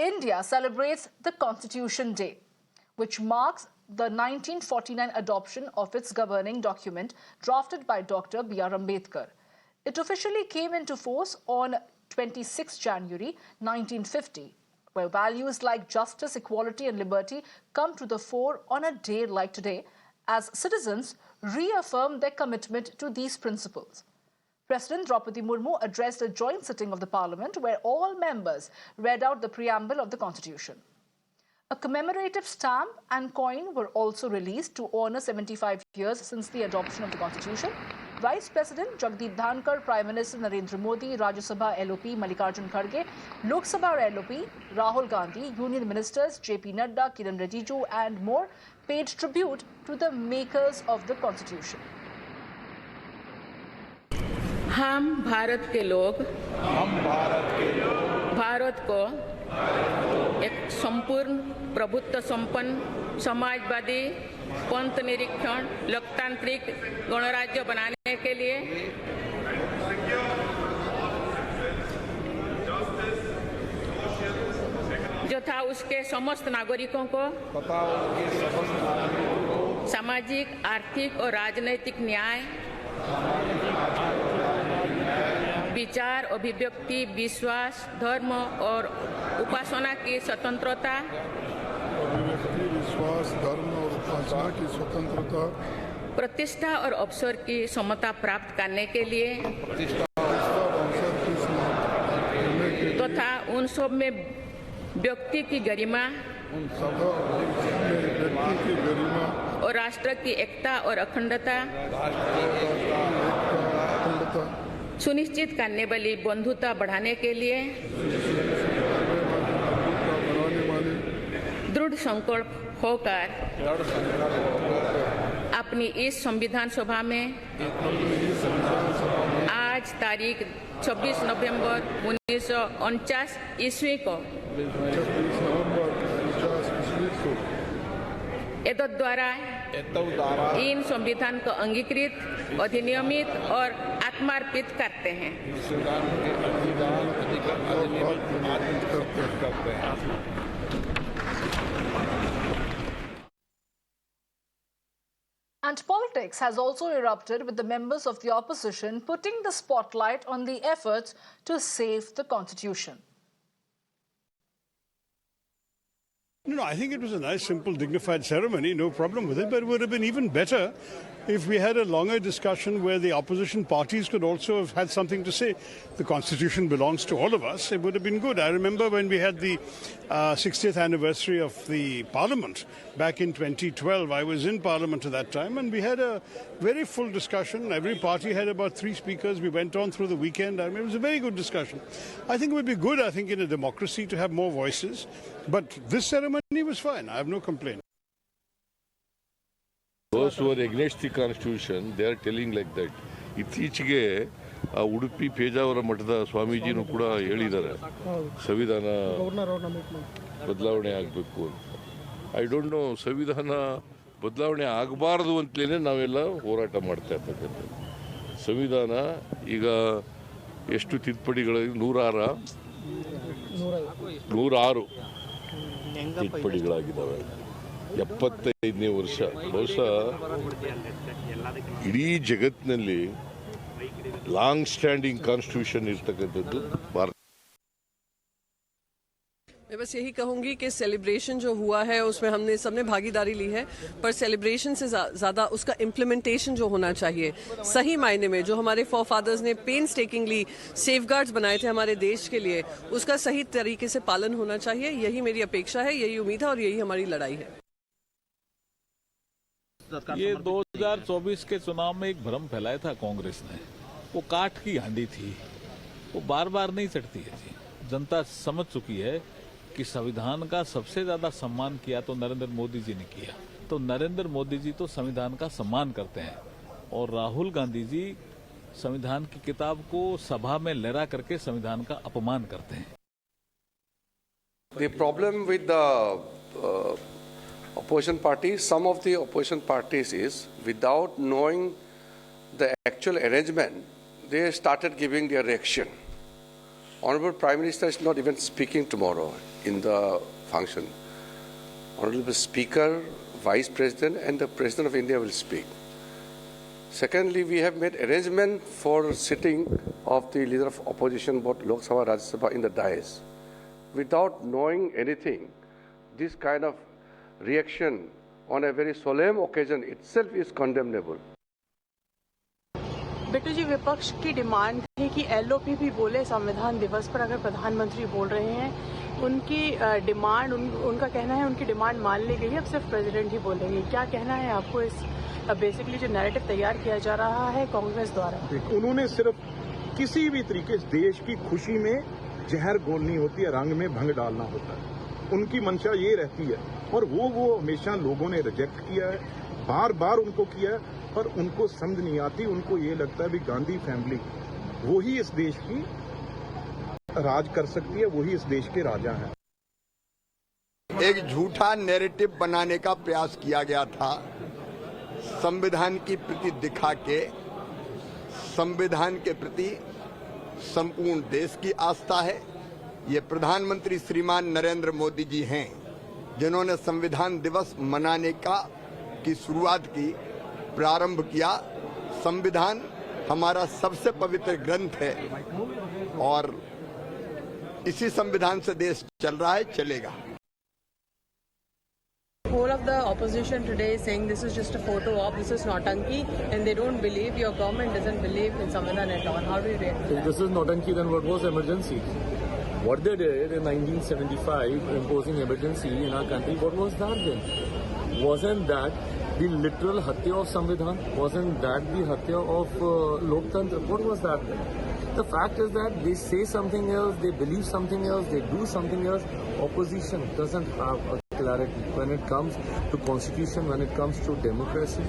India celebrates the Constitution Day, which marks the 1949 adoption of its governing document drafted by Dr. B.R. Ambedkar. It officially came into force on 26 January 1950, where values like justice, equality and liberty come to the fore on a day like today, as citizens reaffirm their commitment to these principles. President Draupadi Murmu addressed a joint sitting of the Parliament where all members read out the preamble of the Constitution. A commemorative stamp and coin were also released to honour 75 years since the adoption of the Constitution. Vice President Jagdeep Dhankar, Prime Minister Narendra Modi, Rajya Sabha LOP Mallikarjun Kharge, Lok Sabha LOP Rahul Gandhi, Union Ministers JP Nadda, Kiran Rijiju and more paid tribute to the makers of the Constitution. हम भारत के लोग भारत को एक संपूर्ण प्रभुत्व संपन्न समाजवादी पंथ निरीक्षण लोकतांत्रिक गणराज्य बनाने के लिए तथा उसके समस्त नागरिकों को सामाजिक, आर्थिक और राजनैतिक न्याय, विचार, अभिव्यक्ति, विश्वास, धर्म और उपासना की स्वतंत्रता, प्रतिष्ठा और अवसर की समता प्राप्त करने के लिए तथा उन सब में व्यक्ति की गरिमा और राष्ट्र की एकता और अखंडता सुनिश्चित करने वाली बंधुता बढ़ाने के लिए दृढ़ संकल्प होकर अपनी इस संविधान सभा में आज तारीख 26 नवंबर 1949 ईस्वी को एतद द्वारा इन संविधान को अंगीकृत, अधिनियमित और आत्मार्पित करते हैं। And politics has also erupted with the members of the opposition putting the spotlight on the efforts to save the Constitution. No, I think it was a nice, simple, dignified ceremony, no problem with it, but it would have been even better if we had a longer discussion where the opposition parties could also have had something to say. The Constitution belongs to all of us. It would have been good. I remember when we had the 60th anniversary of the Parliament back in 2012. I was in Parliament at that time and we had a very full discussion. Every party had about 3 speakers. We went on through the weekend. I mean, it was a very good discussion. I think it would be good, I think, in a democracy to have more voices. But this ceremony was fine. I have no complaint. Those who are against the Constitution, they are telling like that. ಇತ್ತೀಚೆಗೆ ಆ ಉಡುಪಿ ಪೇಜಾವರ ಮಠದ ಸ್ವಾಮೀಜಿನೂ ಕೂಡ ಹೇಳಿದ್ದಾರೆ ಸಂವಿಧಾನ ಬದಲಾವಣೆ ಆಗಬೇಕು ಅಂತ. I don't know, ಸಂವಿಧಾನ ಬದಲಾವಣೆ ಆಗಬಾರ್ದು ಅಂತಲೇ ನಾವೆಲ್ಲ ಹೋರಾಟ ಮಾಡ್ತಾ ಇರ್ತಕ್ಕಂಥದ್ದು. ಸಂವಿಧಾನ ಈಗ ಎಷ್ಟು ತಿದ್ದುಪಡಿಗಳು 106 ತಿದ್ದುಪಡಿಗಳಾಗಿದ್ದಾವೆ. 75ನೇ ವರ್ಷ ಬಹುಶಃ ಇಡೀ ಜಗತ್ತಿನಲ್ಲಿ ಲಾಂಗ್ ಸ್ಟ್ಯಾಂಡಿಂಗ್ ಕಾನ್ಸ್ಟಿಟ್ಯೂಷನ್ ಇರ್ತಕ್ಕಂಥದ್ದು ಭಾರತ. मैं बस यही कहूंगी कि सेलिब्रेशन जो हुआ है उसमें हमने सबने भागीदारी ली है, पर सेलिब्रेशन से ज़्यादा उसका इम्प्लीमेंटेशन जो होना चाहिए सही मायने में, जो हमारे फोरफादर्स ने पेनस्टेकिंगली सेफगार्ड्स बनाए थे हमारे देश के लिए, उसका सही तरीके से पालन होना चाहिए। यही मेरी अपेक्षा है, यही उम्मीद है और यही हमारी लड़ाई है। ये 2024 के चुनाव में एक भ्रम फैलाया था कांग्रेस ने, वो काठ की हांडी थी, वो बार बार नहीं चढ़ती है जी। जनता समझ चुकी है कि संविधान का सबसे ज्यादा सम्मान किया तो नरेंद्र मोदी जी ने किया। तो नरेंद्र मोदी जी तो संविधान का सम्मान करते हैं और राहुल गांधी जी संविधान की किताब को सभा में लहरा करके संविधान का अपमान करते हैं। The problem with the opposition parties, some of the opposition parties is without knowing the actual arrangement, they started giving their reaction. Honorable Prime Minister is not even speaking tomorrow in the function. Honorable Speaker, Vice President and the President of India will speak. Secondly, we have made arrangement for sitting of the leader of opposition, both Lok Sabha, Rajya Sabha in the dais. Without knowing anything, this kind of reaction on a very solemn occasion itself is condemnable. Bittu जी, विपक्ष की demand थी कि LOP भी बोले संविधान दिवस पर। अगर प्रधानमंत्री बोल रहे हैं, उनकी डिमांड, उनका कहना है उनकी डिमांड मान ली गई, अब सिर्फ प्रेसिडेंट ही बोलेंगे। क्या कहना है आपको इस बेसिकली जो नैरेटिव तैयार किया जा रहा है कांग्रेस द्वारा? उन्होंने सिर्फ किसी भी तरीके से देश की खुशी में जहर घोलनी होती है, रंग में भंग डालना होता है। उनकी मंशा ये रहती है और वो हमेशा लोगों ने रिजेक्ट किया है, बार बार उनको किया है, पर उनको समझ नहीं आती। उनको ये लगता है भी गांधी फैमिली वो ही इस देश की राज कर सकती है, वही इस देश के राजा हैं। एक झूठा नैरेटिव बनाने का प्रयास किया गया था, संविधान की प्रति दिखा के। संविधान के प्रति संपूर्ण देश की आस्था है। ये प्रधानमंत्री श्रीमान नरेंद्र मोदी जी हैं जिन्होंने संविधान दिवस मनाने की शुरुआत की, प्रारंभ किया। संविधान हमारा सबसे पवित्र ग्रंथ है और इसी संविधान से देश चल रहा है, चलेगा। Whole of the opposition today is saying this is just a photo op, this is Nautanki, and they don't believe, your government doesn't believe in Samvidhan at all. How do you react to that? If this is Nautanki, then what was emergency? What they did in 1975, imposing emergency in our country, what was that then? Wasn't that the literal hatya of Samvidhan? Wasn't that the hatya of Loktantra? What was that then? The fact is that they say something else, they believe something else, they do something else. Opposition doesn't have a clarity when it comes to constitution, when it comes to democracy.